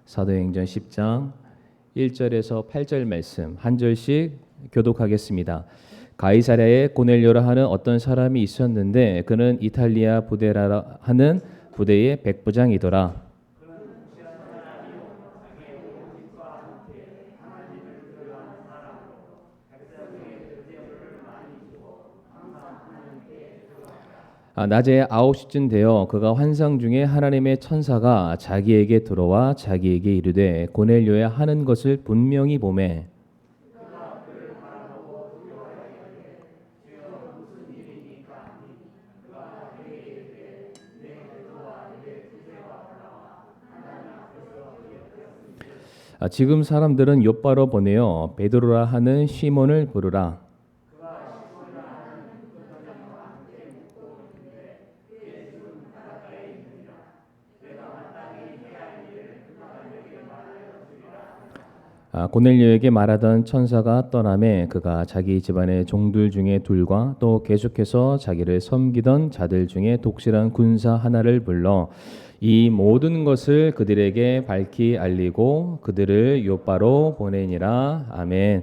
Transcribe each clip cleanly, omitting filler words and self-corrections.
사도행전 10장 1절에서 8절 말씀 한 절씩 교독하겠습니다. 가이사랴에 고넬료라 하는 어떤 사람이 있었는데 그는 이탈리아 부대라 하는 부대의 백부장이더라. 낮에 9시쯤 되어 그가 환상 중에 하나님의 천사가 자기에게 들어와 자기에게 이르되 고넬료야 하는 것을 분명히 보매. 지금 사람들은 욥바로 보내어 베드로라 하는 시몬을 부르라. 고넬료에게 말하던 천사가 떠나매 그가 자기 집안의 종들 중에 둘과 또 계속해서 자기를 섬기던 자들 중에 독실한 군사 하나를 불러 이 모든 것을 그들에게 밝히 알리고 그들을 욥바로 보내니라. 아멘.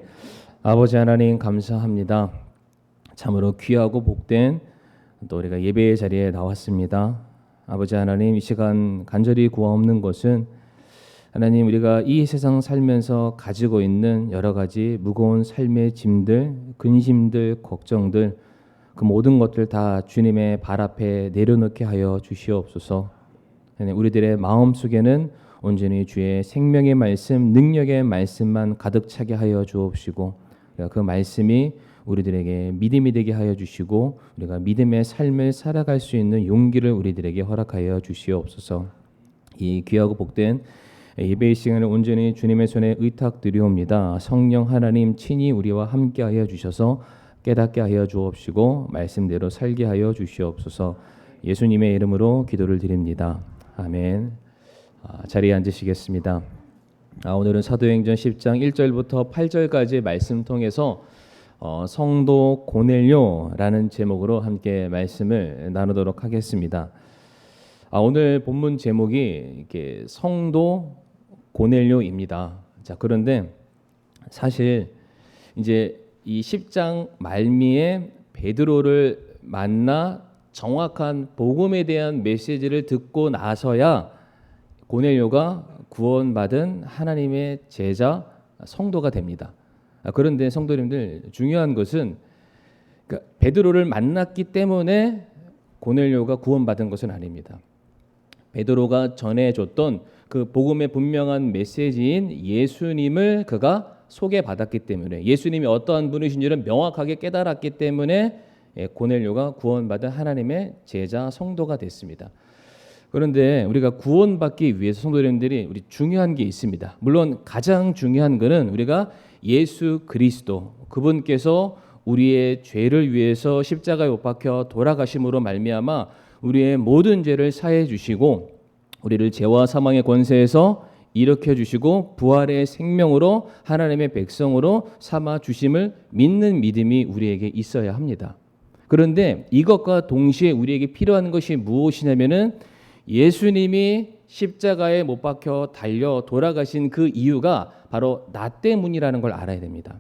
아버지 하나님 감사합니다. 참으로 귀하고 복된 또 우리가 예배의 자리에 나왔습니다. 아버지 하나님, 이 시간 간절히 구하옵는 것은 하나님, 우리가 이 세상 살면서 가지고 있는 여러 가지 무거운 삶의 짐들, 근심들, 걱정들, 그 모든 것들 다 주님의 발 앞에 내려놓게 하여 주시옵소서. 하나님, 우리들의 마음 속에는 온전히 주의 생명의 말씀, 능력의 말씀만 가득 차게 하여 주옵시고, 그 말씀이 우리들에게 믿음이 되게 하여 주시고, 우리가 믿음의 삶을 살아갈 수 있는 용기를 우리들에게 허락하여 주시옵소서. 이 귀하고 복된 예배의 시간을 온전히 주님의 손에 의탁드리옵니다. 성령 하나님 친히 우리와 함께하여 주셔서 깨닫게 하여 주옵시고 말씀대로 살게 하여 주시옵소서. 예수님의 이름으로 기도를 드립니다. 아멘. 자리에 앉으시겠습니다. 오늘은 사도행전 10장 1절부터 8절까지의 말씀 통해서 성도 고넬료라는 제목으로 함께 말씀을 나누도록 하겠습니다. 오늘 본문 제목이 이렇게 성도 고넬료입니다. 자, 그런데 사실 이제 이 10장 말미에 베드로를 만나 정확한 복음에 대한 메시지를 듣고 나서야 고넬료가 구원받은 하나님의 제자 성도가 됩니다. 그런데 성도님들, 중요한 것은 그러니까 베드로를 만났기 때문에 고넬료가 구원받은 것은 아닙니다. 베드로가 전해줬던 그 복음의 분명한 메시지인 예수님을 그가 소개받았기 때문에, 예수님이 어떠한 분이신지를 명확하게 깨달았기 때문에 고넬료가 구원받은 하나님의 제자 성도가 됐습니다. 그런데 우리가 구원받기 위해서 성도님들이 우리 중요한 게 있습니다. 물론 가장 중요한 것은 우리가 예수 그리스도, 그분께서 우리의 죄를 위해서 십자가에 못 박혀 돌아가심으로 말미암아 우리의 모든 죄를 사해 주시고 우리를 죄와 사망의 권세에서 일으켜 주시고 부활의 생명으로 하나님의 백성으로 삼아 주심을 믿는 믿음이 우리에게 있어야 합니다. 그런데 이것과 동시에 우리에게 필요한 것이 무엇이냐면은 예수님이 십자가에 못 박혀 달려 돌아가신 그 이유가 바로 나 때문이라는 걸 알아야 됩니다.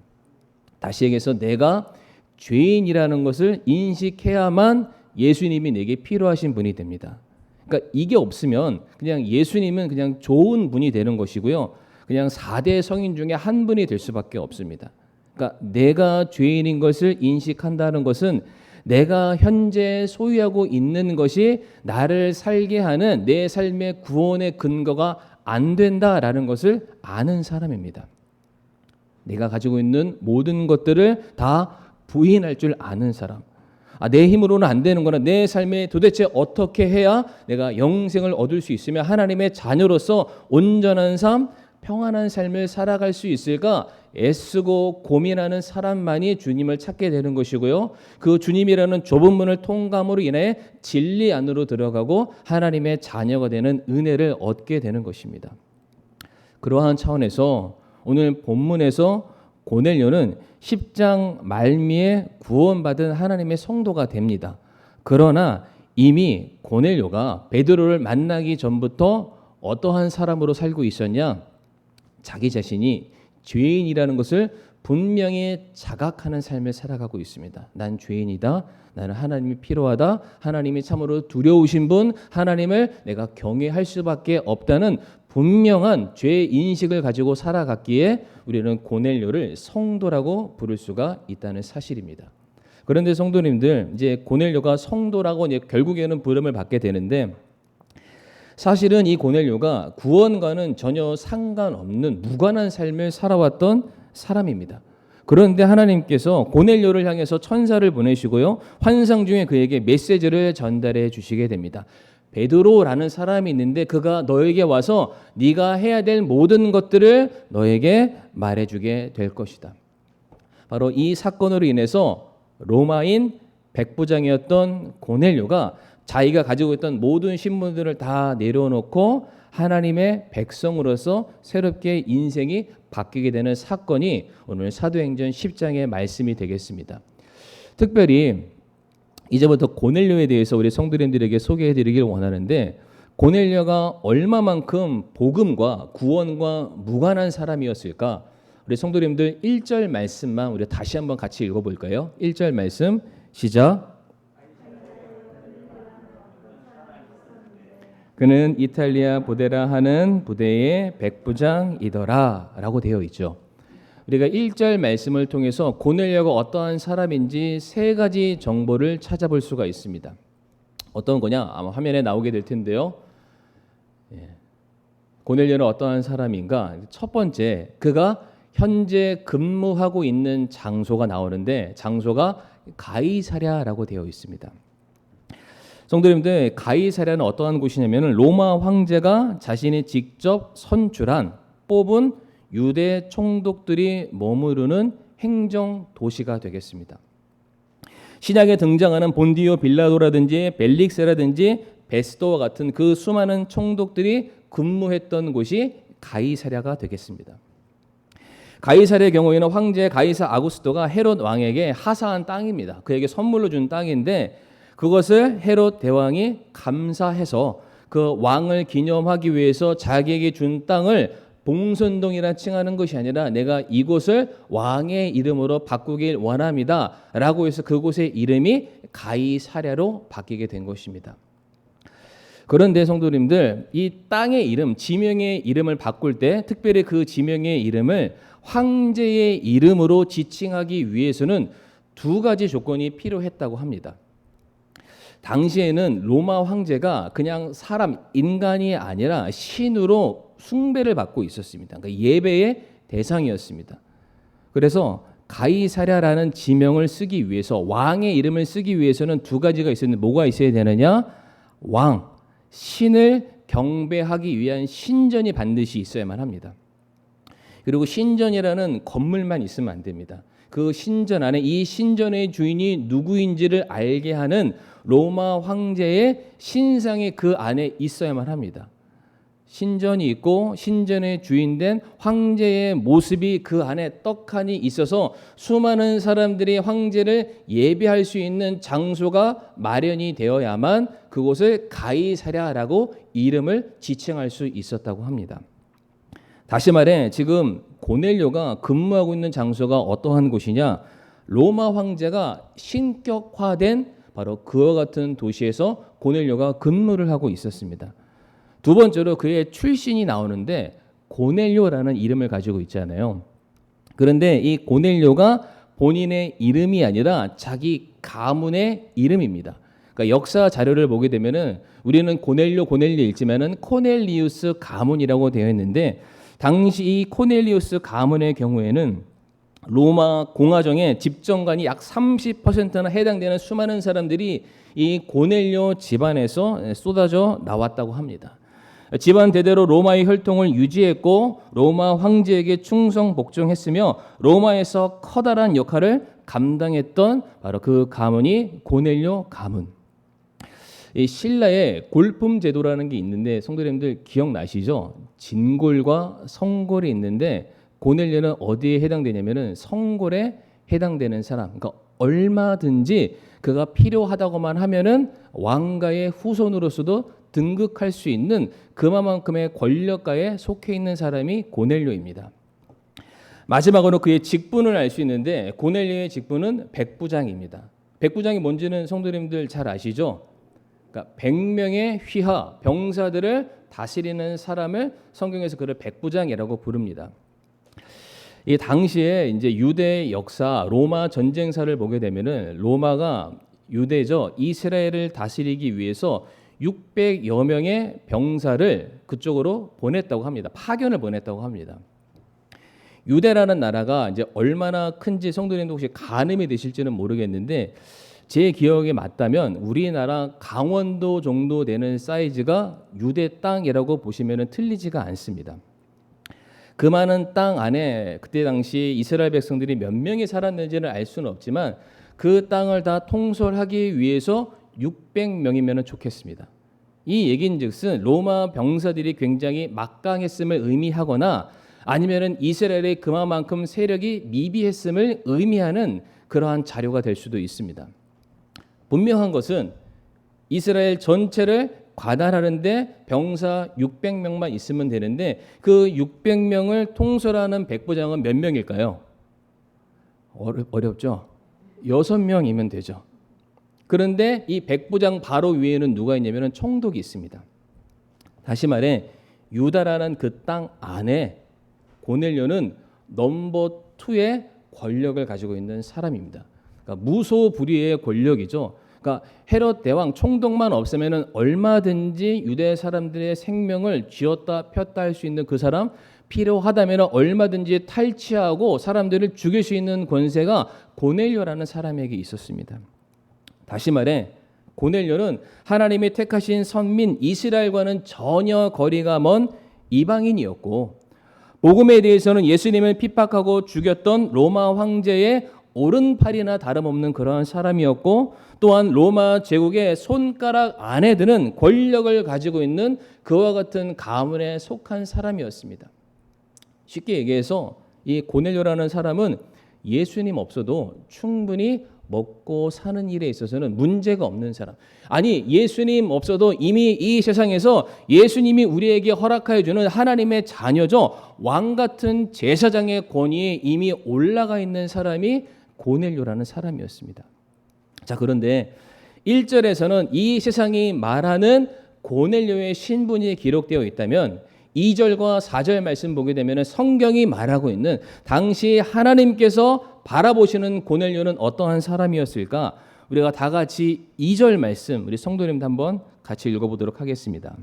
다시 얘기해서 내가 죄인이라는 것을 인식해야만 예수님이 내게 필요하신 분이 됩니다. 그러니까 이게 없으면 그냥 예수님은 그냥 좋은 분이 되는 것이고요. 그냥 4대 성인 중에 한 분이 될 수밖에 없습니다. 그러니까 내가 죄인인 것을 인식한다는 것은 내가 현재 소유하고 있는 것이 나를 살게 하는 내 삶의 구원의 근거가 안 된다라는 것을 아는 사람입니다. 내가 가지고 있는 모든 것들을 다 부인할 줄 아는 사람. 내 힘으로는 안 되는 거나 내 삶에 도대체 어떻게 해야 내가 영생을 얻을 수 있으며 하나님의 자녀로서 온전한 삶, 평안한 삶을 살아갈 수 있을까 애쓰고 고민하는 사람만이 주님을 찾게 되는 것이고요. 그 주님이라는 좁은 문을 통과함으로 인해 진리 안으로 들어가고 하나님의 자녀가 되는 은혜를 얻게 되는 것입니다. 그러한 차원에서 오늘 본문에서 고넬료는 10장 말미에 구원받은 하나님의 성도가 됩니다. 그러나 이미 고넬료가 베드로를 만나기 전부터 어떠한 사람으로 살고 있었냐? 자기 자신이 죄인이라는 것을 분명히 자각하는 삶을 살아가고 있습니다. 난 죄인이다. 나는 하나님이 필요하다. 하나님이 참으로 두려우신 분, 하나님을 내가 경외할 수밖에 없다는 분명한 죄 인식을 가지고 살아갔기에 우리는 고넬료를 성도라고 부를 수가 있다는 사실입니다. 그런데 성도님들, 이제 고넬료가 성도라고 이제 결국에는 부름을 받게 되는데, 사실은 이 고넬료가 구원과는 전혀 상관없는 무관한 삶을 살아왔던 사람입니다. 그런데 하나님께서 고넬료를 향해서 천사를 보내시고요, 환상 중에 그에게 메시지를 전달해 주시게 됩니다. 베드로라는 사람이 있는데 그가 너에게 와서 네가 해야 될 모든 것들을 너에게 말해주게 될 것이다. 바로 이 사건으로 인해서 로마인 백부장이었던 고넬료가 자기가 가지고 있던 모든 신분들을 다 내려놓고 하나님의 백성으로서 새롭게 인생이 바뀌게 되는 사건이 오늘 사도행전 10장의 말씀이 되겠습니다. 특별히 이제부터 고넬료에 대해서 우리 성도님들에게 소개해드리길 원하는데, 고넬료가 얼마만큼 복음과 구원과 무관한 사람이었을까? 우리 성도님들 1절 말씀만 우리 다시 한번 같이 읽어볼까요? 1절 말씀 시작. 그는 이탈리아 보데라 하는 부대의 백부장이더라 라고 되어 있죠. 우리가 1절 말씀을 통해서 고넬료가 어떠한 사람인지 세 가지 정보를 찾아볼 수가 있습니다. 어떤 거냐? 아마 화면에 나오게 될 텐데요. 고넬료는 어떠한 사람인가? 첫 번째, 그가 현재 근무하고 있는 장소가 나오는데 장소가 가이사랴라고 되어 있습니다. 성도님들, 가이사랴는 어떠한 곳이냐면 로마 황제가 자신이 직접 선출한 뽑은 유대 총독들이 머무르는 행정 도시가 되겠습니다. 신약에 등장하는 본디오 빌라도라든지 벨릭스라든지 베스도와 같은 그 수많은 총독들이 근무했던 곳이 가이사랴가 되겠습니다. 가이사랴의 경우에는 황제 가이사 아구스토가 헤롯 왕에게 하사한 땅입니다. 그에게 선물로 준 땅인데 그것을 헤롯 대왕이 감사해서 그 왕을 기념하기 위해서 자기에게 준 땅을 봉선동이라 칭하는 것이 아니라 내가 이곳을 왕의 이름으로 바꾸길 원합니다 라고 해서 그곳의 이름이 가이사랴로 바뀌게 된 것입니다. 그런데 성도님들, 이 땅의 이름, 지명의 이름을 바꿀 때 특별히 그 지명의 이름을 황제의 이름으로 지칭하기 위해서는 두 가지 조건이 필요했다고 합니다. 당시에는 로마 황제가 그냥 사람, 인간이 아니라 신으로 숭배를 받고 있었습니다. 그러니까 예배의 대상이었습니다. 그래서 가이사랴라는 지명을 쓰기 위해서, 왕의 이름을 쓰기 위해서는 두 가지가 있었는데 뭐가 있어야 되느냐? 왕, 신을 경배하기 위한 신전이 반드시 있어야만 합니다. 그리고 신전이라는 건물만 있으면 안 됩니다. 그 신전 안에 이 신전의 주인이 누구인지를 알게 하는 로마 황제의 신상이 그 안에 있어야만 합니다. 신전이 있고 신전의 주인된 황제의 모습이 그 안에 떡하니 있어서 수많은 사람들이 황제를 예배할 수 있는 장소가 마련이 되어야만 그곳을 가이사랴라고 이름을 지칭할 수 있었다고 합니다. 다시 말해 지금 고넬료가 근무하고 있는 장소가 어떠한 곳이냐? 로마 황제가 신격화된 바로 그와 같은 도시에서 고넬료가 근무를 하고 있었습니다. 두 번째로 그의 출신이 나오는데 고넬료라는 이름을 가지고 있잖아요. 그런데 이 고넬료가 본인의 이름이 아니라 자기 가문의 이름입니다. 그러니까 역사 자료를 보게 되면은 우리는 고넬료 읽지만은 코넬리우스 가문이라고 되어 있는데 당시 이 코넬리우스 가문의 경우에는 로마 공화정의 집정관이 약 30%나 해당되는 수많은 사람들이 이 고넬료 집안에서 쏟아져 나왔다고 합니다. 집안 대대로 로마의 혈통을 유지했고 로마 황제에게 충성 복종했으며 로마에서 커다란 역할을 감당했던 바로 그 가문이 고넬료 가문. 이 신라의 골품 제도라는 게 있는데 성도님들 기억나시죠? 진골과 성골이 있는데 고넬료는 어디에 해당되냐면은 성골에 해당되는 사람. 그러니까 얼마든지 그가 필요하다고만 하면은 왕가의 후손으로서도 등극할 수 있는 그만큼의 권력가에 속해 있는 사람이 고넬료입니다. 마지막으로 그의 직분을 알 수 있는데 고넬료의 직분은 백부장입니다. 백부장이 뭔지는 성도님들 잘 아시죠? 그러니까 100명의 휘하 병사들을 다스리는 사람을 성경에서 그를 백부장이라고 부릅니다. 이 당시에 이제 유대의 역사, 로마 전쟁사를 보게 되면은 로마가 유대죠. 이스라엘을 다스리기 위해서 600여 명의 병사를 그쪽으로 보냈다고 합니다. 파견을 보냈다고 합니다. 유대라는 나라가 이제 얼마나 큰지 성도님도 혹시 가늠이 되실지는 모르겠는데 제 기억에 맞다면 우리나라 강원도 정도 되는 사이즈가 유대 땅이라고 보시면 틀리지가 않습니다. 그 많은 땅 안에 그때 당시 이스라엘 백성들이 몇 명이 살았는지는 알 수는 없지만 그 땅을 다 통솔하기 위해서 600명이면 좋겠습니다. 이 얘긴즉슨 로마 병사들이 굉장히 막강했음을 의미하거나 아니면은 이스라엘의 그만큼 세력이 미비했음을 의미하는 그러한 자료가 될 수도 있습니다. 분명한 것은 이스라엘 전체를 관할하는데 병사 600명만 있으면 되는데 그 600명을 통솔하는 백부장은 몇 명일까요? 어렵죠? 6명이면 되죠. 그런데 이 백부장 바로 위에는 누가 있냐면 총독이 있습니다. 다시 말해 유다라는 그 땅 안에 고넬료는 넘버 2의 권력을 가지고 있는 사람입니다. 그러니까 무소불위의 권력이죠. 그러니까 헤롯 대왕 총독만 없으면 얼마든지 유대 사람들의 생명을 쥐었다 폈다 할 수 있는 그 사람, 필요하다면 얼마든지 탈취하고 사람들을 죽일 수 있는 권세가 고넬료라는 사람에게 있었습니다. 다시 말해 고넬료는 하나님이 택하신 선민 이스라엘과는 전혀 거리가 먼 이방인이었고 복음에 대해서는 예수님을 핍박하고 죽였던 로마 황제의 오른팔이나 다름없는 그러한 사람이었고 또한 로마 제국의 손가락 안에 드는 권력을 가지고 있는 그와 같은 가문에 속한 사람이었습니다. 쉽게 얘기해서 이 고넬료라는 사람은 예수님 없어도 충분히 먹고 사는 일에 있어서는 문제가 없는 사람. 아니 예수님 없어도 이미 이 세상에서 예수님이 우리에게 허락하여 주는 하나님의 자녀죠. 왕 같은 제사장의 권위에 이미 올라가 있는 사람이 고넬료라는 사람이었습니다. 자, 그런데 1절에서는 이 세상이 말하는 고넬료의 신분이 기록되어 있다면 2절과 4절 말씀 보게 되면 성경이 말하고 있는 당시 하나님께서 바라보시는 고넬료는 어떠한 사람이었을까? 우리가 다 같이 2절 말씀 우리 성도님도 한번 같이 읽어보도록 하겠습니다.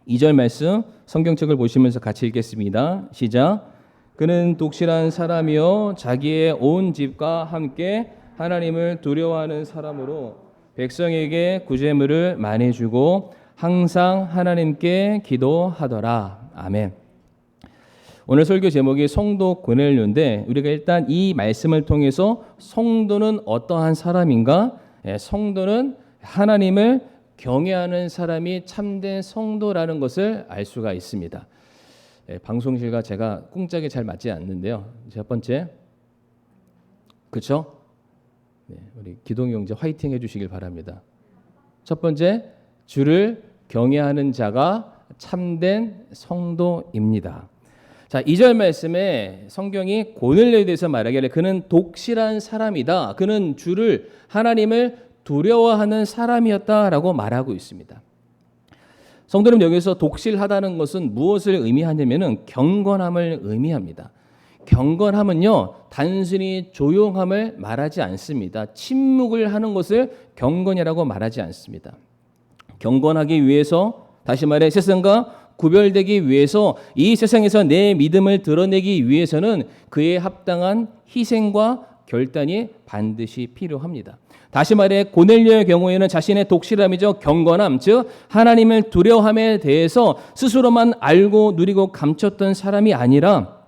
2절 말씀 성경책을 보시면서 같이 읽겠습니다. 시작. 그는 독실한 사람이요 자기의 온 집과 함께 하나님을 두려워하는 사람으로 백성에게 구제물을 많이 주고 항상 하나님께 기도하더라. 아멘. 오늘 설교 제목이 성도 고넬료인데 우리가 일단 이 말씀을 통해서 성도는 어떠한 사람인가? 성도는 하나님을 경외하는 사람이 참된 성도라는 것을 알 수가 있습니다. 방송실과 제가 꿍짝이 잘 맞지 않는데요. 첫 번째, 그렇죠? 우리 기동이 형제 화이팅 해주시길 바랍니다. 첫 번째, 주를 경외하는 자가 참된 성도입니다. 자, 2절 말씀에 성경이 고넬료에 대해서 말하기를 그는 독실한 사람이다. 그는 주를 하나님을 두려워하는 사람이었다라고 말하고 있습니다. 성도님 여기서 독실하다는 것은 무엇을 의미하냐면은 경건함을 의미합니다. 경건함은요 단순히 조용함을 말하지 않습니다. 침묵을 하는 것을 경건이라고 말하지 않습니다. 경건하기 위해서 다시 말해 세상과 구별되기 위해서 이 세상에서 내 믿음을 드러내기 위해서는 그에 합당한 희생과 결단이 반드시 필요합니다. 다시 말해 고넬료의 경우에는 자신의 독실함이죠. 경건함, 즉 하나님을 두려워함에 대해서 스스로만 알고 누리고 감췄던 사람이 아니라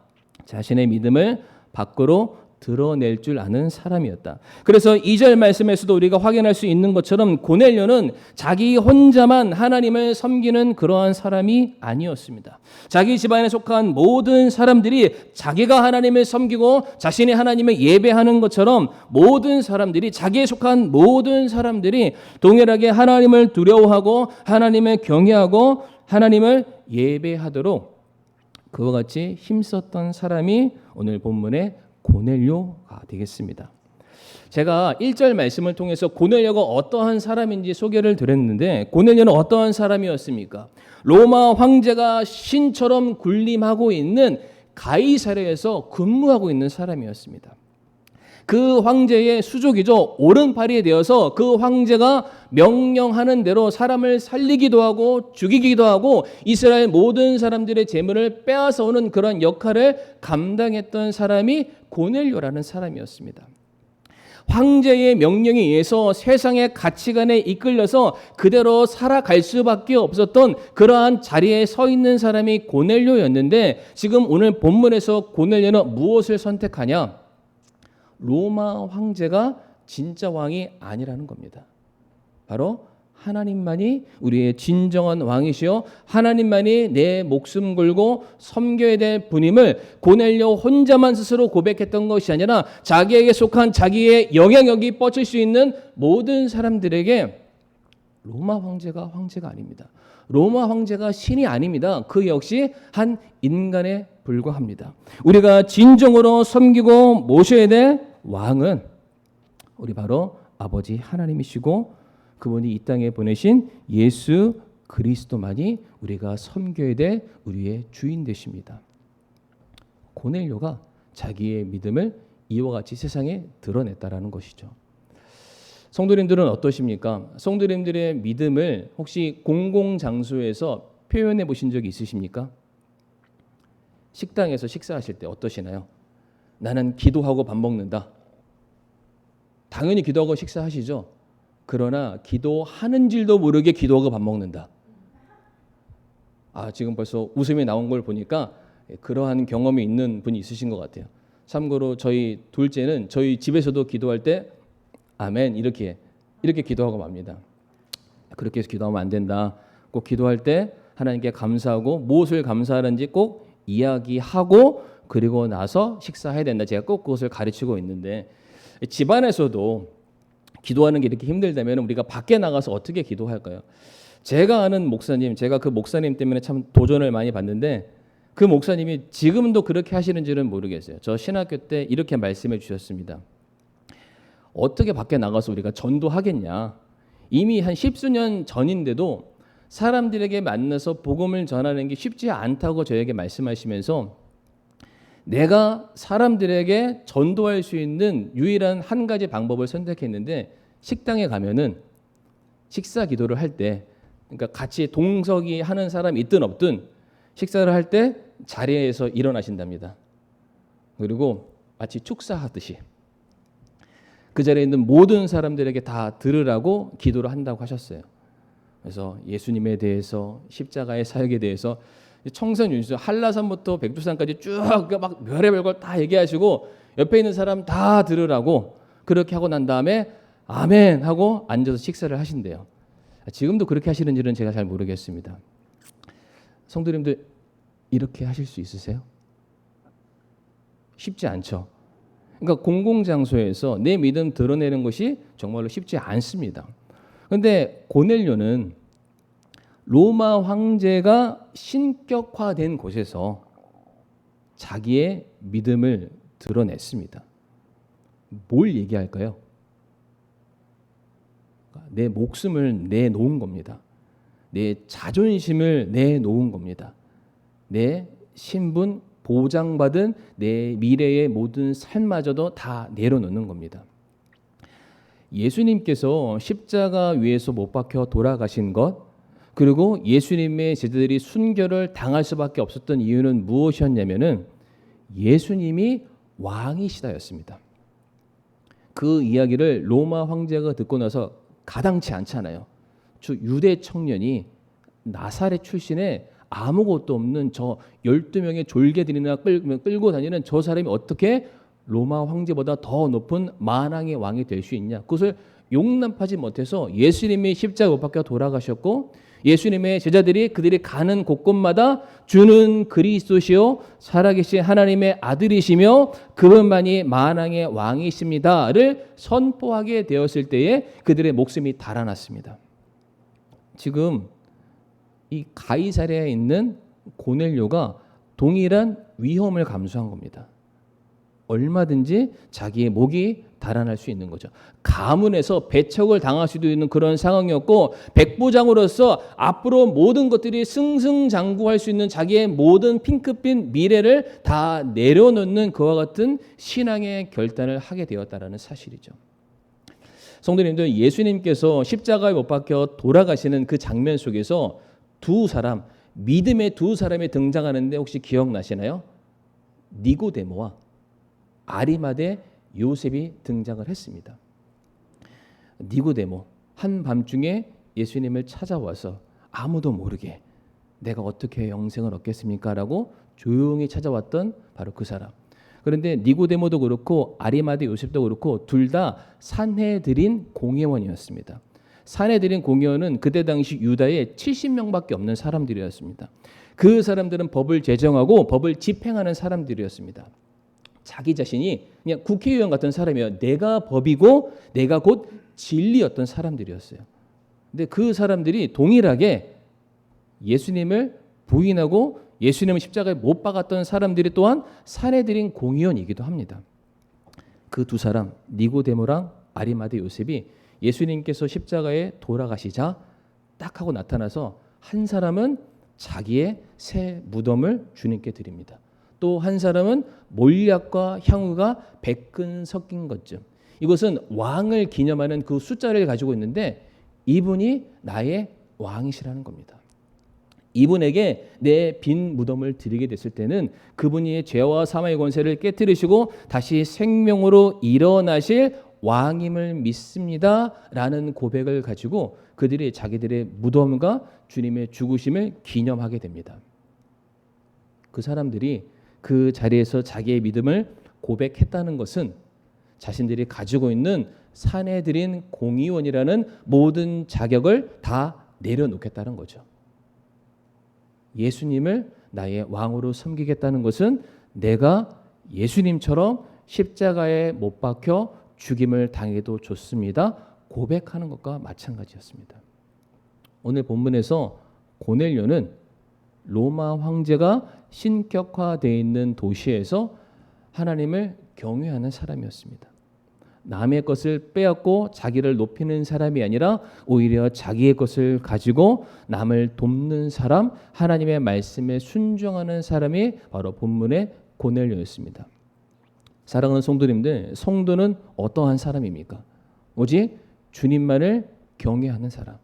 자신의 믿음을 밖으로 드러낼 줄 아는 사람이었다. 그래서 2절 말씀에서도 우리가 확인할 수 있는 것처럼 고넬료는 자기 혼자만 하나님을 섬기는 그러한 사람이 아니었습니다. 자기 집안에 속한 모든 사람들이 자기가 하나님을 섬기고 자신이 하나님을 예배하는 것처럼 모든 사람들이, 자기에 속한 모든 사람들이 동일하게 하나님을 두려워하고 하나님을 경외하고 하나님을 예배하도록 그와 같이 힘썼던 사람이 오늘 본문의 고넬료가 되겠습니다. 제가 1절 말씀을 통해서 고넬료가 어떠한 사람인지 소개를 드렸는데, 고넬료는 어떠한 사람이었습니까? 로마 황제가 신처럼 군림하고 있는 가이사랴에서 근무하고 있는 사람이었습니다. 그 황제의 수족이죠. 오른팔이 되어서 그 황제가 명령하는 대로 사람을 살리기도 하고 죽이기도 하고 이스라엘 모든 사람들의 재물을 빼앗아 오는 그런 역할을 감당했던 사람이 고넬료라는 사람이었습니다. 황제의 명령에 의해서 세상의 가치관에 이끌려서 그대로 살아갈 수밖에 없었던 그러한 자리에 서 있는 사람이 고넬료였는데, 지금 오늘 본문에서 고넬료는 무엇을 선택하냐? 로마 황제가 진짜 왕이 아니라는 겁니다. 바로 하나님만이 우리의 진정한 왕이시여 하나님만이 내 목숨 걸고 섬겨야 될 분임을 고넬료 혼자만 스스로 고백했던 것이 아니라 자기에게 속한 자기의 영향력이 뻗칠 수 있는 모든 사람들에게 로마 황제가 황제가 아닙니다. 로마 황제가 신이 아닙니다. 그 역시 한 인간에 불과합니다. 우리가 진정으로 섬기고 모셔야 될 왕은 우리 바로 아버지 하나님이시고 그분이 이 땅에 보내신 예수 그리스도만이 우리가 섬겨야 될 우리의 주인 되십니다. 고넬료가 자기의 믿음을 이와 같이 세상에 드러냈다라는 것이죠. 성도님들은 어떠십니까? 성도님들의 믿음을 혹시 공공장소에서 표현해 보신 적이 있으십니까? 식당에서 식사하실 때 어떠시나요? 나는 기도하고 밥 먹는다. 당연히 기도하고 식사하시죠. 그러나 기도하는 줄도 모르게 기도하고 밥 먹는다. 지금 벌써 웃음이 나온 걸 보니까 그러한 경험이 있는 분이 있으신 것 같아요. 참고로 저희 둘째는 저희 집에서도 기도할 때 아멘 이렇게 기도하고 맙니다. 그렇게 해서 기도하면 안 된다. 꼭 기도할 때 하나님께 감사하고 무엇을 감사하는지 꼭 이야기하고 그리고 나서 식사해야 된다. 제가 꼭 그것을 가르치고 있는데, 집안에서도 기도하는 게 이렇게 힘들다면 우리가 밖에 나가서 어떻게 기도할까요? 제가 아는 목사님, 제가 그 목사님 때문에 참 도전을 많이 받는데 그 목사님이 지금도 그렇게 하시는지는 모르겠어요. 저 신학교 때 이렇게 말씀해 주셨습니다. 어떻게 밖에 나가서 우리가 전도하겠냐. 이미 한 10수년 전인데도 사람들에게 만나서 복음을 전하는 게 쉽지 않다고 저에게 말씀하시면서 내가 사람들에게 전도할 수 있는 유일한 한 가지 방법을 선택했는데, 식당에 가면은 식사 기도를 할 때, 그러니까 같이 동석이 하는 사람이 있든 없든 식사를 할 때 자리에서 일어나신답니다. 그리고 마치 축사하듯이 그 자리에 있는 모든 사람들에게 다 들으라고 기도를 한다고 하셨어요. 그래서 예수님에 대해서, 십자가의 사역에 대해서 청산윤수 한라산부터 백두산까지 쭉 막 별의별 걸 다 얘기하시고 옆에 있는 사람 다 들으라고 그렇게 하고 난 다음에 아멘 하고 앉아서 식사를 하신대요. 지금도 그렇게 하시는지는 제가 잘 모르겠습니다. 성도님들 이렇게 하실 수 있으세요? 쉽지 않죠. 그러니까 공공장소에서 내 믿음 드러내는 것이 정말로 쉽지 않습니다. 그런데 고넬료는 로마 황제가 신격화된 곳에서 자기의 믿음을 드러냈습니다. 뭘 얘기할까요? 내 목숨을 내놓은 겁니다. 내 자존심을 내놓은 겁니다. 내 신분, 보장받은 내 미래의 모든 삶마저도 다 내려놓는 겁니다. 예수님께서 십자가 위에서 못 박혀 돌아가신 것, 그리고 예수님의 제자들이 순교를 당할 수밖에 없었던 이유는 무엇이었냐면은 예수님이 왕이시다였습니다. 그 이야기를 로마 황제가 듣고 나서 가당치 않잖아요. 유대 청년이 나사렛 출신의 아무것도 없는 저 12명의 졸개들이나 끌고 다니는 저 사람이 어떻게 로마 황제보다 더 높은 만왕의 왕이 될 수 있냐? 그것을 용납하지 못해서 예수님이 십자가 못 박혀 돌아가셨고 예수님의 제자들이 그들이 가는 곳곳마다 주는 그리스도시요 살아계신 하나님의 아들이시며 그분만이 만왕의 왕이십니다를 선포하게 되었을 때에 그들의 목숨이 달아났습니다. 지금 이 가이사랴에 있는 고넬료가 동일한 위험을 감수한 겁니다. 얼마든지 자기의 목이 달아날 수 있는 거죠. 가문에서 배척을 당할 수도 있는 그런 상황이었고 백부장으로서 앞으로 모든 것들이 승승장구할 수 있는 자기의 모든 핑크빛 미래를 다 내려놓는 그와 같은 신앙의 결단을 하게 되었다는 사실이죠. 성도님들, 예수님께서 십자가에 못 박혀 돌아가시는 그 장면 속에서 두 사람, 믿음의 두 사람이 등장하는데 혹시 기억나시나요? 니고데모와 아리마대 요셉이 등장을 했습니다. 니고데모, 한밤중에 예수님을 찾아와서 아무도 모르게 내가 어떻게 영생을 얻겠습니까? 라고 조용히 찾아왔던 바로 그 사람. 그런데 니고데모도 그렇고 아리마대 요셉도 그렇고 둘 다 산헤드린 공회원이었습니다. 산헤드린 공회원은 그때 당시 유다에 70명밖에 없는 사람들이었습니다. 그 사람들은 법을 제정하고 법을 집행하는 사람들이었습니다. 자기 자신이 그냥 국회의원 같은 사람이에요. 내가 법이고 내가 곧 진리였던 사람들이었어요. 근데 그 사람들이 동일하게 예수님을 부인하고 예수님을 십자가에 못 박았던 사람들이 또한 산헤드린 공의원이기도 합니다. 그 두 사람 니고데모랑 아리마대 요셉이 예수님께서 십자가에 돌아가시자 딱 하고 나타나서 한 사람은 자기의 새 무덤을 주님께 드립니다. 또 한 사람은 몰약과 향후가 100근 섞인 것쯤. 이것은 왕을 기념하는 그 숫자를 가지고 있는데 이분이 나의 왕이시라는 겁니다. 이분에게 내 빈 무덤을 드리게 됐을 때는 그분이 죄와 사망의 권세를 깨뜨리시고 다시 생명으로 일어나실 왕임을 믿습니다 라는 고백을 가지고 그들이 자기들의 무덤과 주님의 죽으심을 기념하게 됩니다. 그 사람들이 그 자리에서 자기의 믿음을 고백했다는 것은 자신들이 가지고 있는 산헤드린 공의원이라는 모든 자격을 다 내려놓겠다는 거죠. 예수님을 나의 왕으로 섬기겠다는 것은 내가 예수님처럼 십자가에 못 박혀 죽임을 당해도 좋습니다. 고백하는 것과 마찬가지였습니다. 오늘 본문에서 고넬료는 로마 황제가 신격화되어 있는 도시에서 하나님을 경외하는 사람이었습니다. 남의 것을 빼앗고 자기를 높이는 사람이 아니라 오히려 자기의 것을 가지고 남을 돕는 사람, 하나님의 말씀에 순종하는 사람이 바로 본문의 고넬료였습니다. 사랑하는 성도님들, 성도는 어떠한 사람입니까? 오직 주님만을 경외하는 사람,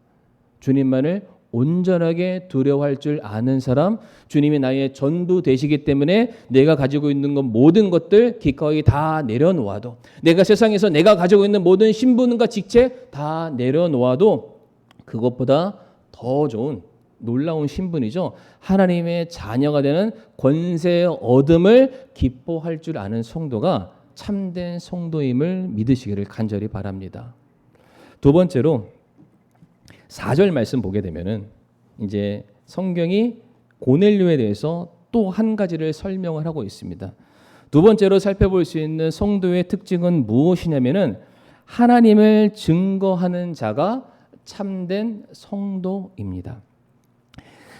주님만을 온전하게 두려워할 줄 아는 사람, 주님이 나의 전부 되시기 때문에 내가 가지고 있는 것 모든 것들 기꺼이 다 내려놓아도, 내가 세상에서 내가 가지고 있는 모든 신분과 직책 다 내려놓아도 그것보다 더 좋은 놀라운 신분이죠. 하나님의 자녀가 되는 권세 얻음을 기뻐할 줄 아는 성도가 참된 성도임을 믿으시기를 간절히 바랍니다. 두 번째로 4절 말씀 보게 되면은 이제 성경이 고넬료에 대해서 또 한 가지를 설명을 하고 있습니다. 두 번째로 살펴볼 수 있는 성도의 특징은 무엇이냐면은 하나님을 증거하는 자가 참된 성도입니다.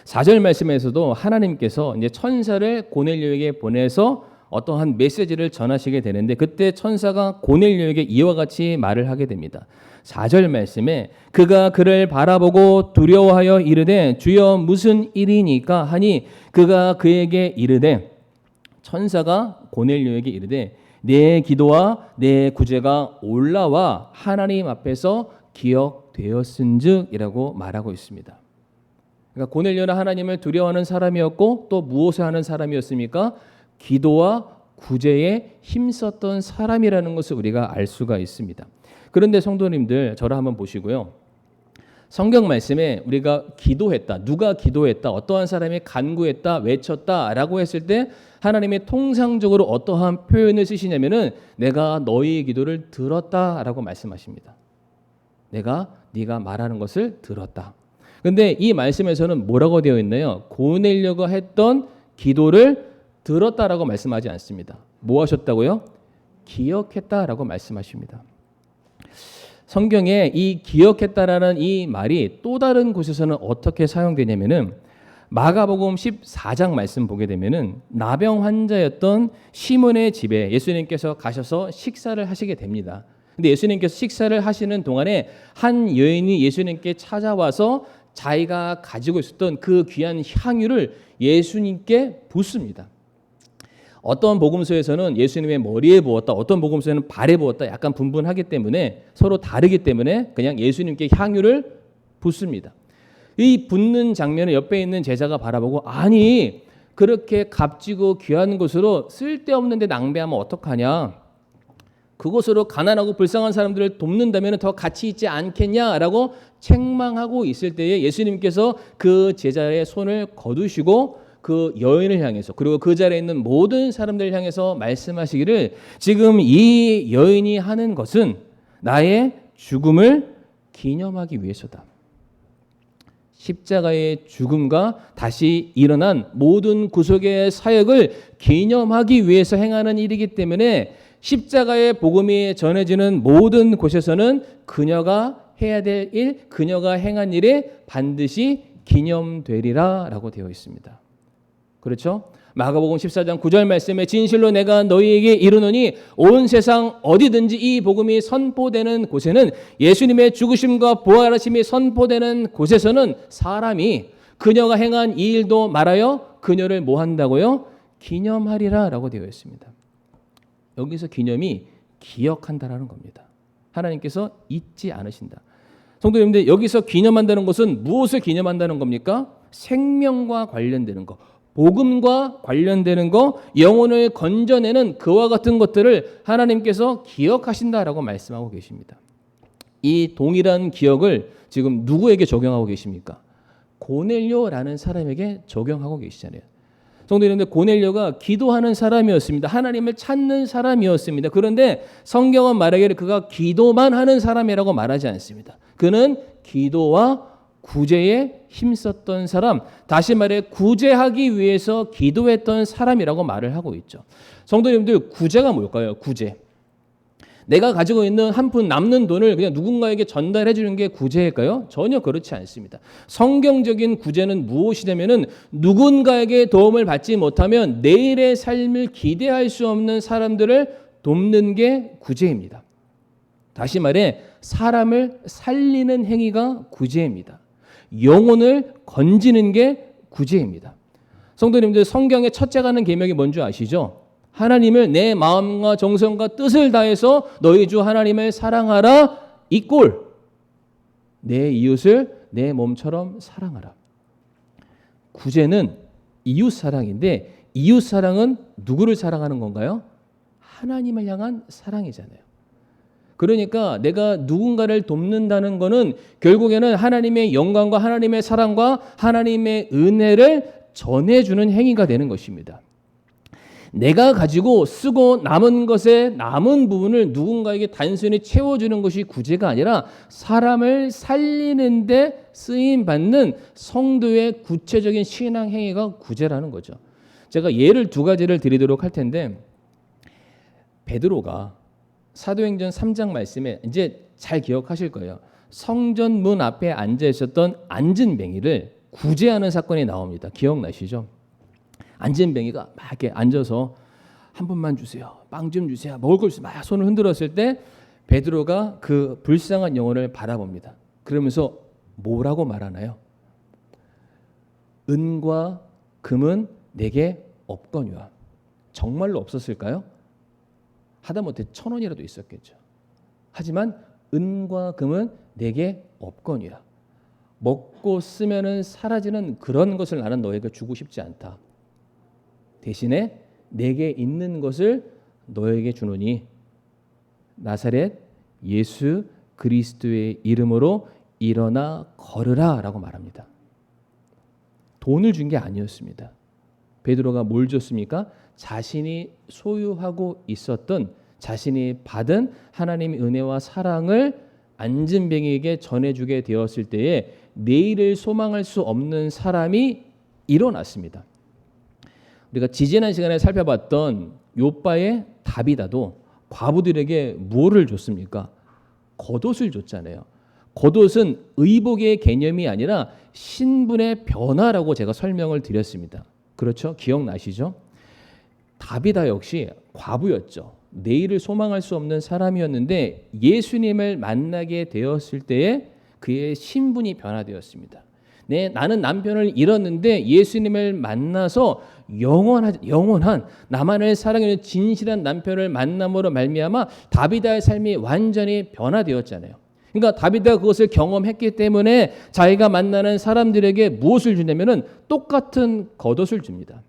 4절 말씀에서도 하나님께서 이제 천사를 고넬료에게 보내서 어떠한 메시지를 전하시게 되는데 그때 천사가 고넬료에게 이와 같이 말을 하게 됩니다. 4절 말씀에 그가 그를 바라보고 두려워하여 이르되 주여 무슨 일이니까 하니 그가 그에게 이르되 천사가 고넬료에게 이르되 내 기도와 내 구제가 올라와 하나님 앞에서 기억되었은즉이라고 말하고 있습니다. 그러니까 고넬료는 하나님을 두려워하는 사람이었고 또 무엇을 하는 사람이었습니까? 기도와 구제에 힘썼던 사람이라는 것을 우리가 알 수가 있습니다. 그런데 성도님들 저를 한번 보시고요. 성경 말씀에 우리가 기도했다, 누가 기도했다, 어떠한 사람이 간구했다, 외쳤다라고 했을 때 하나님이 통상적으로 어떠한 표현을 쓰시냐면은 내가 너희 기도를 들었다라고 말씀하십니다. 네가 말하는 것을 들었다. 근데 이 말씀에서는 뭐라고 되어 있나요? 고넬료가 했던 기도를 들었다라고 말씀하지 않습니다. 뭐 하셨다고요? 기억했다라고 말씀하십니다. 성경에 이 기억했다라는 이 말이 또 다른 곳에서는 어떻게 사용되냐면은 마가복음 14장 말씀 보게 되면은 나병 환자였던 시몬의 집에 예수님께서 가셔서 식사를 하시게 됩니다. 근데 예수님께서 식사를 하시는 동안에 한 여인이 예수님께 찾아와서 자기가 가지고 있었던 그 귀한 향유를 예수님께 붓습니다. 어떤 복음서에서는 예수님의 머리에 부었다, 어떤 복음서에는 발에 부었다, 약간 분분하기 때문에 서로 다르기 때문에 그냥 예수님께 향유를 붓습니다. 이 붓는 장면을 옆에 있는 제자가 바라보고 아니 그렇게 값지고 귀한 것으로 쓸데없는 데 낭비하면 어떡하냐, 그것으로 가난하고 불쌍한 사람들을 돕는다면 더 가치 있지 않겠냐라고 책망하고 있을 때에 예수님께서 그 제자의 손을 거두시고 그 여인을 향해서 그리고 그 자리에 있는 모든 사람들을 향해서 말씀하시기를 지금 이 여인이 하는 것은 나의 죽음을 기념하기 위해서다. 십자가의 죽음과 다시 일어난 모든 구속의 사역을 기념하기 위해서 행하는 일이기 때문에 십자가의 복음이 전해지는 모든 곳에서는 그녀가 해야 될 일, 그녀가 행한 일에 반드시 기념되리라 라고 되어 있습니다. 그렇죠? 마가복음 14장 9절 말씀에 진실로 내가 너희에게 이르노니 온 세상 어디든지 이 복음이 선포되는 곳에는 예수님의 죽으심과 부활하심이 선포되는 곳에서는 사람이 그녀가 행한 이 일도 말하여 그녀를 뭐 한다고요? 기념하리라 라고 되어 있습니다. 여기서 기념이 기억한다라는 겁니다. 하나님께서 잊지 않으신다. 성도 여러분들, 여기서 기념한다는 것은 무엇을 기념한다는 겁니까? 생명과 관련되는 것, 복음과 관련되는 것, 영혼을 건져내는 그와 같은 것들을 하나님께서 기억하신다라고 말씀하고 계십니다. 이 동일한 기억을 지금 누구에게 적용하고 계십니까? 고넬료라는 사람에게 적용하고 계시잖아요. 성도 여러분들, 고넬료가 기도하는 사람이었습니다. 하나님을 찾는 사람이었습니다. 그런데 성경은 말하기를 그가 기도만 하는 사람이라고 말하지 않습니다. 그는 기도와 구제에 힘썼던 사람, 다시 말해 구제하기 위해서 기도했던 사람이라고 말을 하고 있죠. 성도 여러분들, 구제가 뭘까요? 구제. 내가 가지고 있는 한 푼 남는 돈을 그냥 누군가에게 전달해 주는 게 구제일까요? 전혀 그렇지 않습니다. 성경적인 구제는 무엇이냐면은 누군가에게 도움을 받지 못하면 내일의 삶을 기대할 수 없는 사람들을 돕는 게 구제입니다. 다시 말해 사람을 살리는 행위가 구제입니다. 영혼을 건지는 게 구제입니다. 성도님들, 성경의 첫째 가는 계명이 뭔지 아시죠? 하나님을 내 마음과 정성과 뜻을 다해서 너희 주 하나님을 사랑하라. 이 꼴. 내 이웃을 내 몸처럼 사랑하라. 구제는 이웃 사랑인데 이웃 사랑은 누구를 사랑하는 건가요? 하나님을 향한 사랑이잖아요. 그러니까 내가 누군가를 돕는다는 것은 결국에는 하나님의 영광과 하나님의 사랑과 하나님의 은혜를 전해주는 행위가 되는 것입니다. 내가 가지고 쓰고 남은 것의 남은 부분을 누군가에게 단순히 채워주는 것이 구제가 아니라 사람을 살리는 데 쓰임받는 성도의 구체적인 신앙 행위가 구제라는 거죠. 제가 예를 두 가지를 드리도록 할 텐데, 베드로가 사도행전 3장 말씀에 이제 잘 기억하실 거예요. 성전 문 앞에 앉아 있었던 안진뱅이를 구제하는 사건이 나옵니다. 기억나시죠? 안진뱅이가 막 이렇게 앉아서 한 분만 주세요, 빵 좀 주세요, 먹을 걸 주세요, 막 손을 흔들었을 때 베드로가 그 불쌍한 영혼을 바라봅니다. 그러면서 뭐라고 말하나요? 은과 금은 내게 없거니와. 정말로 없었을까요? 하다못해 1,000원이라도 있었겠죠. 하지만 은과 금은 내게 없거니와. 먹고 쓰면은 사라지는 그런 것을 나는 너에게 주고 싶지 않다. 대신에 내게 있는 것을 너에게 주노니 나사렛 예수 그리스도의 이름으로 일어나 걸으라 라고 말합니다. 돈을 준 게 아니었습니다. 베드로가 뭘 줬습니까? 자신이 소유하고 있었던, 자신이 받은 하나님의 은혜와 사랑을 안진뱅이에게 전해주게 되었을 때에 내일을 소망할 수 없는 사람이 일어났습니다. 우리가 지지난 시간에 살펴봤던 욥바의 다비다도 과부들에게 무엇을 줬습니까? 겉옷을 줬잖아요. 겉옷은 의복의 개념이 아니라 신분의 변화라고 제가 설명을 드렸습니다. 그렇죠? 기억나시죠? 다비다 역시 과부였죠. 내일을 소망할 수 없는 사람이었는데 예수님을 만나게 되었을 때에 그의 신분이 변화되었습니다. 나는 남편을 잃었는데 예수님을 만나서 영원한 나만을 사랑하는 진실한 남편을 만남으로 말미암아 다비다의 삶이 완전히 변화되었잖아요. 그러니까 다비다가 그것을 경험했기 때문에 자기가 만나는 사람들에게 무엇을 주냐면은 똑같은 겉옷을 줍니다.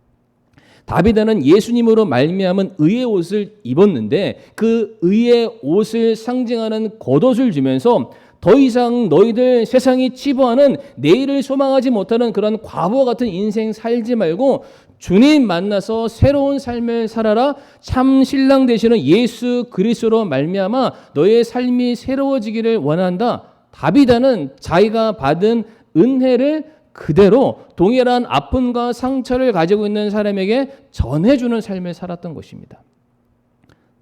다비다는 예수님으로 말미암은 의의 옷을 입었는데 그 의의 옷을 상징하는 겉옷을 주면서 더 이상 너희들 세상이 치부하는 내일을 소망하지 못하는 그런 과부와 같은 인생 살지 말고 주님 만나서 새로운 삶을 살아라. 참 신랑 되시는 예수 그리스도로 말미암아 너의 삶이 새로워지기를 원한다. 다비다는 자기가 받은 은혜를 그대로 동일한 아픔과 상처를 가지고 있는 사람에게 전해주는 삶을 살았던 것입니다.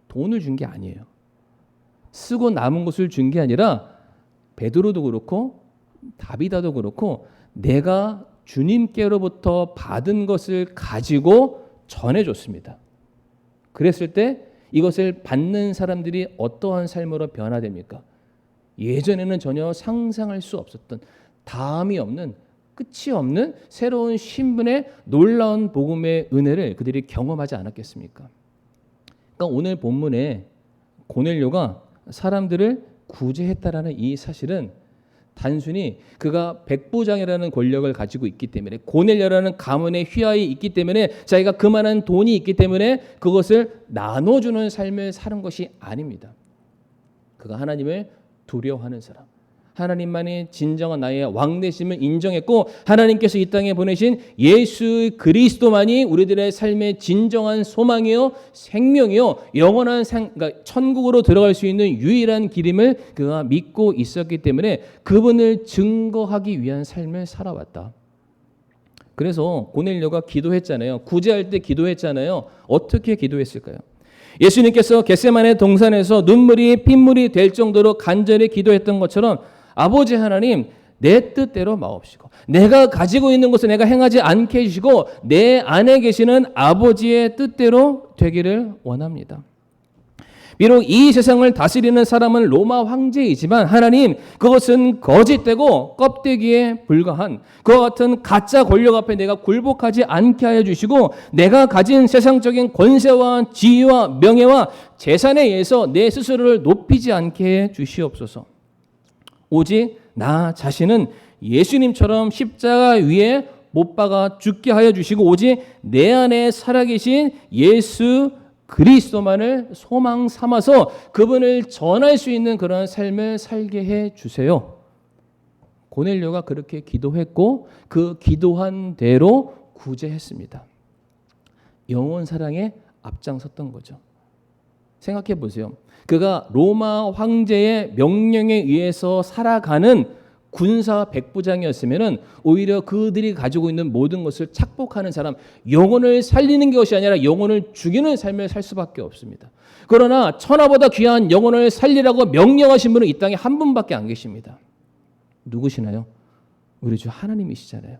돈을 준 게 아니에요. 쓰고 남은 것을 준 게 아니라 베드로도 그렇고 다비다도 그렇고 내가 주님께로부터 받은 것을 가지고 전해줬습니다. 그랬을 때 이것을 받는 사람들이 어떠한 삶으로 변화됩니까? 예전에는 전혀 상상할 수 없었던, 다음이 없는, 끝이 없는 새로운 신분의 놀라운 복음의 은혜를 그들이 경험하지 않았겠습니까? 그러니까 오늘 본문에 고넬료가 사람들을 구제했다라는 이 사실은 단순히 그가 백부장이라는 권력을 가지고 있기 때문에, 고넬료라는 가문의 휘하에 있기 때문에, 자기가 그만한 돈이 있기 때문에 그것을 나눠주는 삶을 사는 것이 아닙니다. 그가 하나님을 두려워하는 사람, 하나님만이 진정한 나의 왕되심을 인정했고 하나님께서 이 땅에 보내신 예수 그리스도만이 우리들의 삶의 진정한 소망이요 생명이요 영원한 그러니까 천국으로 들어갈 수 있는 유일한 길임을 그가 믿고 있었기 때문에 그분을 증거하기 위한 삶을 살아왔다. 그래서 고넬료가 기도했잖아요. 구제할 때 기도했잖아요. 어떻게 기도했을까요? 예수님께서 겟세마네 동산에서 눈물이 핏물이 될 정도로 간절히 기도했던 것처럼 아버지 하나님, 내 뜻대로 마옵시고 내가 가지고 있는 것을 내가 행하지 않게 해주시고 내 안에 계시는 아버지의 뜻대로 되기를 원합니다. 비록 이 세상을 다스리는 사람은 로마 황제이지만 하나님, 그것은 거짓되고 껍데기에 불과한 그와 같은 가짜 권력 앞에 내가 굴복하지 않게 하여 주시고 내가 가진 세상적인 권세와 지위와 명예와 재산에 의해서 내 스스로를 높이지 않게 해 주시옵소서. 오직 나 자신은 예수님처럼 십자가 위에 못 박아 죽게 하여 주시고 오직 내 안에 살아계신 예수 그리스도만을 소망 삼아서 그분을 전할 수 있는 그런 삶을 살게 해 주세요. 고넬료가 그렇게 기도했고 그 기도한 대로 구제했습니다. 영원 사랑에 앞장섰던 거죠. 생각해 보세요. 그가 로마 황제의 명령에 의해서 살아가는 군사 백부장이었으면 오히려 그들이 가지고 있는 모든 것을 착복하는 사람, 영혼을 살리는 것이 아니라 영혼을 죽이는 삶을 살 수밖에 없습니다. 그러나 천하보다 귀한 영혼을 살리라고 명령하신 분은 이 땅에 한 분밖에 안 계십니다. 누구시나요? 우리 주 하나님이시잖아요.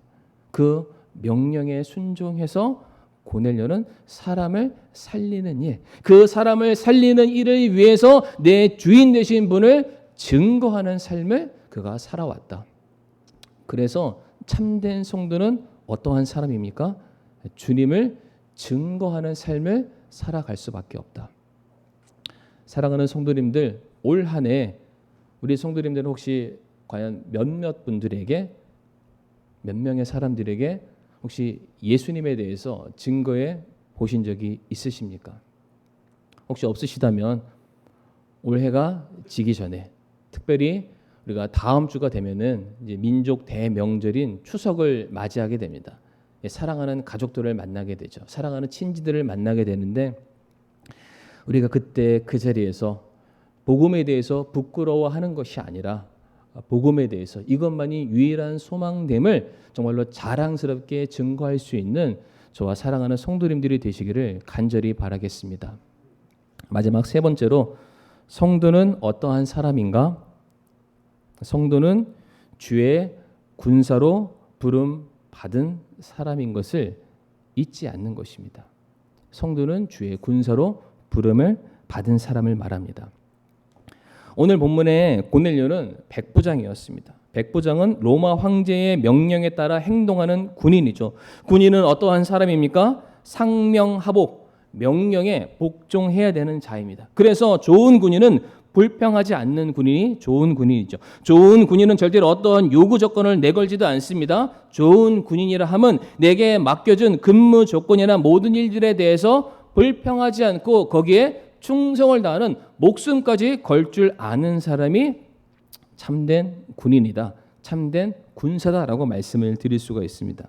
그 명령에 순종해서 고넬료는 사람을 살리는 일, 그 사람을 살리는 일을 위해서 내 주인 되신 분을 증거하는 삶을 그가 살아왔다. 그래서 참된 성도는 어떠한 사람입니까? 주님을 증거하는 삶을 살아갈 수밖에 없다. 사랑하는 성도님들, 올 한 해 우리 성도님들은 혹시 과연 몇몇 분들에게, 몇 명의 사람들에게 혹시 예수님에 대해서 증거해 보신 적이 있으십니까? 혹시 없으시다면 올해가 지기 전에, 특별히 우리가 다음 주가 되면은 이제 민족 대명절인 추석을 맞이하게 됩니다. 사랑하는 가족들을 만나게 되죠. 사랑하는 친지들을 만나게 되는데 우리가 그때 그 자리에서 복음에 대해서 부끄러워하는 것이 아니라 복음에 대해서 이것만이 유일한 소망됨을 정말로 자랑스럽게 증거할 수 있는 저와 사랑하는 성도님들이 되시기를 간절히 바라겠습니다. 마지막 세 번째로 성도는 어떠한 사람인가? 성도는 주의 군사로 부름 받은 사람인 것을 잊지 않는 것입니다. 성도는 주의 군사로 부름을 받은 사람을 말합니다. 오늘 본문의 고넬료는 백부장이었습니다. 백부장은 로마 황제의 명령에 따라 행동하는 군인이죠. 군인은 어떠한 사람입니까? 상명하복, 명령에 복종해야 되는 자입니다. 그래서 좋은 군인은 불평하지 않는 군인이 좋은 군인이죠. 좋은 군인은 절대로 어떠한 요구 조건을 내걸지도 않습니다. 좋은 군인이라 함은 내게 맡겨준 근무 조건이나 모든 일들에 대해서 불평하지 않고 거기에 충성을 다하는 목숨까지 걸 줄 아는 사람이 참된 군인이다. 참된 군사다라고 말씀을 드릴 수가 있습니다.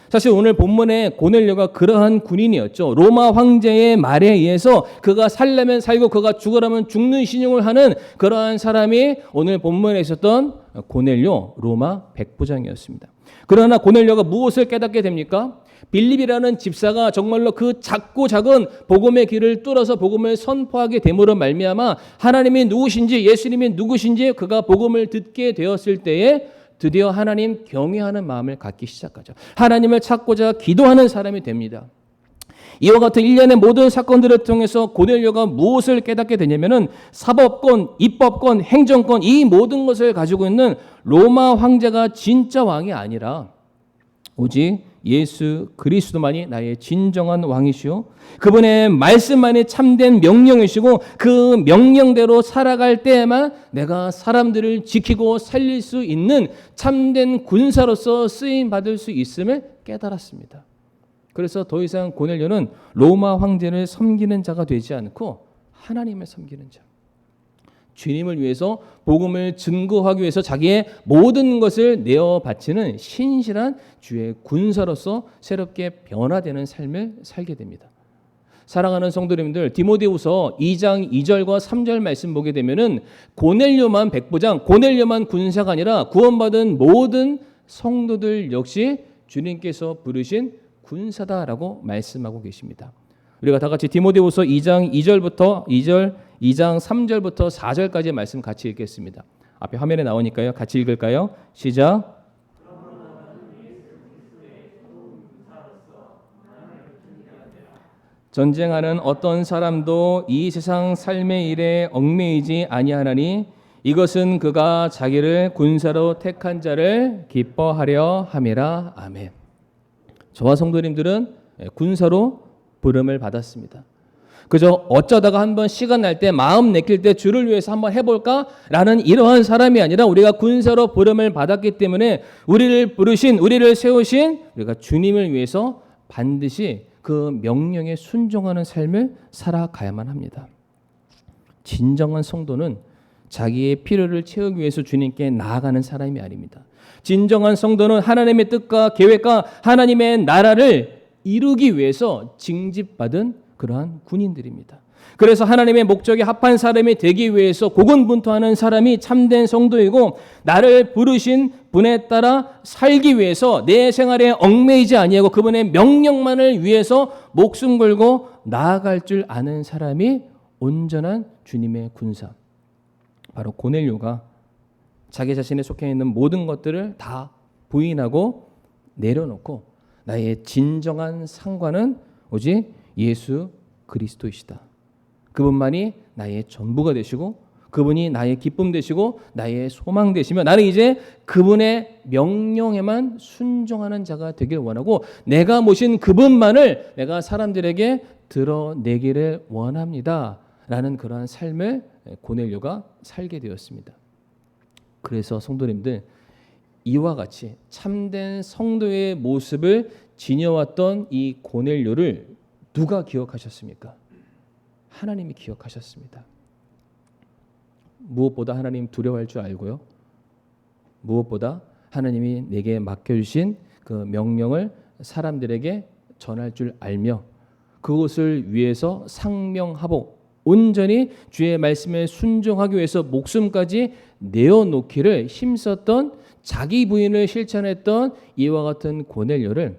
사실 오늘 본문에 고넬료가 그러한 군인이었죠. 로마 황제의 말에 의해서 그가 살려면 살고 그가 죽으라면 죽는 신용을 하는 그러한 사람이 오늘 본문에 있었던 고넬료 로마 백부장이었습니다. 그러나 고넬료가 무엇을 깨닫게 됩니까? 빌립이라는 집사가 정말로 그 작고 작은 복음의 길을 뚫어서 복음을 선포하게 됨으로 말미암아 하나님이 누구신지 예수님이 누구신지 그가 복음을 듣게 되었을 때에 드디어 하나님 경외하는 마음을 갖기 시작하죠. 하나님을 찾고자 기도하는 사람이 됩니다. 이와 같은 일련의 모든 사건들을 통해서 고넬료가 무엇을 깨닫게 되냐면은 사법권, 입법권, 행정권 이 모든 것을 가지고 있는 로마 황제가 진짜 왕이 아니라 오직 예수 그리스도만이 나의 진정한 왕이시오. 그분의 말씀만이 참된 명령이시고 그 명령대로 살아갈 때에만 내가 사람들을 지키고 살릴 수 있는 참된 군사로서 쓰임 받을 수 있음을 깨달았습니다. 그래서 더 이상 고넬료는 로마 황제를 섬기는 자가 되지 않고 하나님을 섬기는 자. 주님을 위해서 복음을 증거하기 위해서 자기의 모든 것을 내어 바치는 신실한 주의 군사로서 새롭게 변화되는 삶을 살게 됩니다. 사랑하는 성도님들, 디모데후서 2장 2절과 3절 말씀 보게 되면은 고넬료만 백부장, 고넬료만 군사가 아니라 구원받은 모든 성도들 역시 주님께서 부르신 군사다라고 말씀하고 계십니다. 우리가 다 같이 디모데후서 2장 2장 3절부터 4절까지 말씀 같이 읽겠습니다. 앞에 화면에 나오니까요. 같이 읽을까요? 시작. 전쟁하는 어떤 사람도 이 세상 삶의 일에 얽매이지 아니하나니 이것은 그가 자기를 군사로 택한 자를 기뻐하려 함이라. 아멘. 저와 성도님들은 군사로 부름을 받았습니다. 그저 어쩌다가 한번 시간 날 때 마음 내킬 때 주를 위해서 한번 해볼까라는 이러한 사람이 아니라 우리가 군사로 부름을 받았기 때문에 우리를 부르신 우리를 세우신 우리가 주님을 위해서 반드시 그 명령에 순종하는 삶을 살아가야만 합니다. 진정한 성도는 자기의 필요를 채우기 위해서 주님께 나아가는 사람이 아닙니다. 진정한 성도는 하나님의 뜻과 계획과 하나님의 나라를 이루기 위해서 징집받은 그러한 군인들입니다. 그래서 하나님의 목적에 합한 사람이 되기 위해서 고군분투하는 사람이 참된 성도이고 나를 부르신 분에 따라 살기 위해서 내 생활에 얽매이지 아니하고 그분의 명령만을 위해서 목숨 걸고 나아갈 줄 아는 사람이 온전한 주님의 군사. 바로 고넬료가 자기 자신에 속해 있는 모든 것들을 다 부인하고 내려놓고 나의 진정한 상관은 오직 예수 그리스도이시다. 그분만이 나의 전부가 되시고 그분이 나의 기쁨 되시고 나의 소망 되시며 나는 이제 그분의 명령에만 순종하는 자가 되길 원하고 내가 모신 그분만을 내가 사람들에게 드러내기를 원합니다. 라는 그러한 삶을 고넬료가 살게 되었습니다. 그래서 성도님들 이와 같이 참된 성도의 모습을 지녀왔던 이 고넬료를 누가 기억하셨습니까? 하나님이 기억하셨습니다. 무엇보다 하나님 두려워할 줄 알고요. 무엇보다 하나님이 내게 맡겨주신 그 명령을 사람들에게 전할 줄 알며 그것을 위해서 상명하복 온전히 주의 말씀에 순종하기 위해서 목숨까지 내어놓기를 힘썼던 자기 부인을 실천했던 이와 같은 고넬료를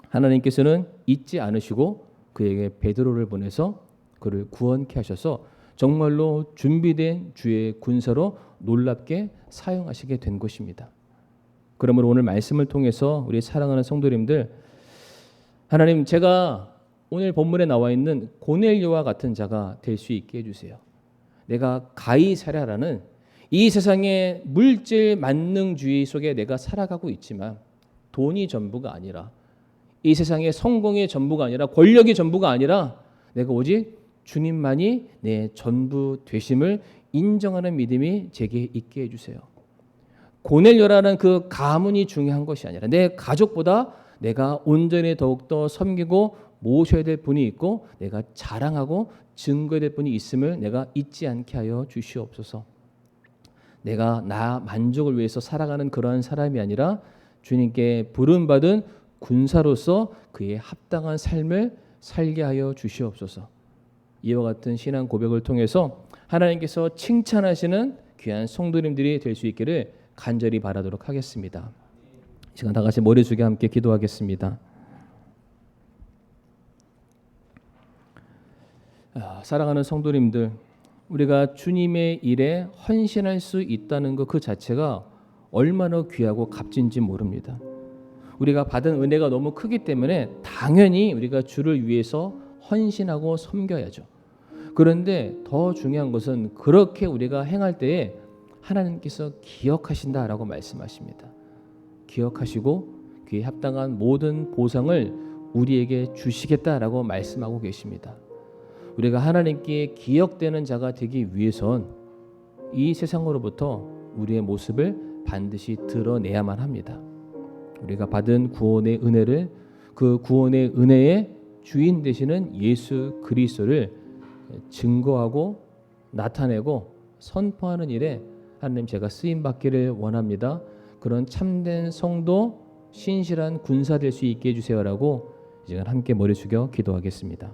하나님께서는 잊지 않으시고 그에게 베드로를 보내서 그를 구원케 하셔서 정말로 준비된 주의 군사로 놀랍게 사용하시게 된 것입니다. 그러므로 오늘 말씀을 통해서 우리 사랑하는 성도님들, 하나님, 제가 오늘 본문에 나와 있는 고넬료와 같은 자가 될 수 있게 해주세요. 내가 가이사랴라는 이 세상의 물질 만능주의 속에 내가 살아가고 있지만 돈이 전부가 아니라, 이 세상의 성공의 전부가 아니라, 권력이 전부가 아니라 내가 오직 주님만이 내 전부 되심을 인정하는 믿음이 제게 있게 해주세요. 고넬료라는 그 가문이 중요한 것이 아니라 내 가족보다 내가 온전히 더욱더 섬기고 모셔야 될 분이 있고 내가 자랑하고 증거해야 될 분이 있음을 내가 잊지 않게 하여 주시옵소서. 내가 나 만족을 위해서 살아가는 그러한 사람이 아니라 주님께 부름받은 군사로서 그의 합당한 삶을 살게 하여 주시옵소서. 이와 같은 신앙 고백을 통해서 하나님께서 칭찬하시는 귀한 성도님들이 될 수 있기를 간절히 바라도록 하겠습니다. 이 시간 다 같이 머리 숙여 함께 기도하겠습니다. 사랑하는 성도님들, 우리가 주님의 일에 헌신할 수 있다는 것 그 자체가 얼마나 귀하고 값진지 모릅니다. 우리가 받은 은혜가 너무 크기 때문에 당연히 우리가 주를 위해서 헌신하고 섬겨야죠. 그런데 더 중요한 것은 그렇게 우리가 행할 때에 하나님께서 기억하신다라고 말씀하십니다. 기억하시고 그에 합당한 모든 보상을 우리에게 주시겠다라고 말씀하고 계십니다. 우리가 하나님께 기억되는 자가 되기 위해선 이 세상으로부터 우리의 모습을 반드시 드러내야만 합니다. 우리가 받은 구원의 은혜를, 그 구원의 은혜의 주인 되시는 예수 그리스도를 증거하고 나타내고 선포하는 일에 하나님, 제가 쓰임 받기를 원합니다. 그런 참된 성도, 신실한 군사 될 수 있게 해주세요라고 이제 함께 머리 숙여 기도하겠습니다.